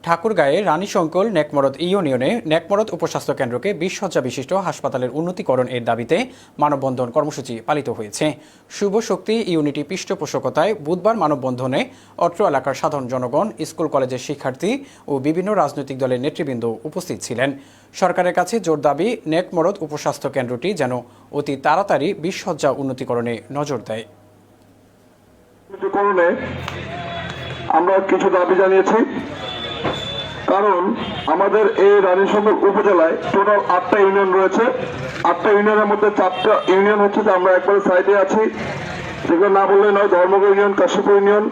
ঠাকুরগাঁয়ে রানীশঙ্কল নেকমরদ ইউনিয়নে নেকমরদ উপস্বাস্থ্য কেন্দ্রকে ২০ শয্যা বিশিষ্ট হাসপাতালের উন্নতিকরণ এর দাবিতে মানববন্ধন কর্মসূচি পালিত হয়েছে। শুভ শক্তি ইউনিটি পৃষ্ঠপোষকতায় বুধবার মানববন্ধনে অত্র এলাকার সাধারণ জনগণ, স্কুল কলেজের শিক্ষার্থী ও বিভিন্ন রাজনৈতিক দলের নেতৃবৃন্দ উপস্থিত ছিলেন। সরকারের কাছে জোর দাবি নেকমরদ উপস্বাস্থ্য কেন্দ্রটি যেন অতি তাড়াতাড়ি ২০ শয্যা উন্নতিকরণে নজর দেয়। আমরা কিছু দাবি জানিয়েছি, কারণ আমাদের এই রানীশঙ্কল উপজেলায় টোটাল ৮টা ইউনিয়ন রয়েছে। ৮টা ইউনিয়নের মধ্যে 4টা ইউনিয়ন হচ্ছে যে আমরা একবারে সাইডে আছি, যেগুলো না বললে নয়। Dharmagarh union, Kashipur union,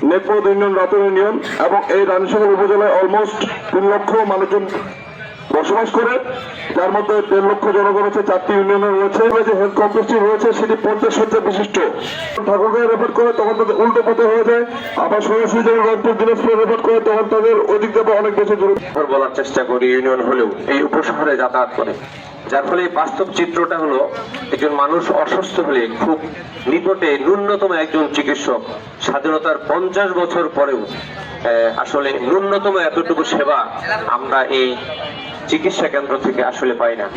Nekmarad union, Ratul union এবং এই রানীশঙ্কল উপজেলায় অলমোস্ট ৩ লক্ষ মানুষজন বসবাস করে, যার মধ্যে ১.৫ লক্ষ জনগণ হচ্ছে 4টি ইউনিয়নে রয়েছে। যে হেলথ কমপ্লেক্সটি রয়েছে সেটি 50 শয্যা বিশিষ্ট। ঠাকুরগাঁয়ে রেফার করে তখন তাদের উল্টো পথে হয়ে যায়, আবার সরাসরি যখন রংপুর দিনাজপুরে রেফার করে তখন তাদের ওদিক যাবে অনেক বেশি দূর। বলার চেষ্টা করি ইউনিয়ন হলেও এই উপশহরে যাতায়াত করে, যার ফলে বাস্তব চিত্রটা হলো একজন মানুষ অসুস্থ হলে খুব নিকটে ন্যূনতম একজন চিকিৎসক স্বাধীনতার 50 বছর পরেও আসলে ন্যূনতম এতটুকু সেবা আমরা এই চিকিৎসা কেন্দ্র থেকে আসলে পাই না।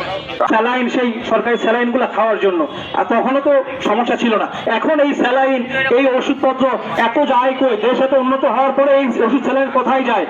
স্যালাইন, সেই সরকারি স্যালাইন গুলা খাওয়ার জন্য, আর তখনও তো সমস্যা ছিল না। এখন এই স্যালাইন, এই ওষুধপত্র এত যায় কই? দেশ এত উন্নত হওয়ার পরে এই ওষুধ স্যালাইন কোথায় যায়?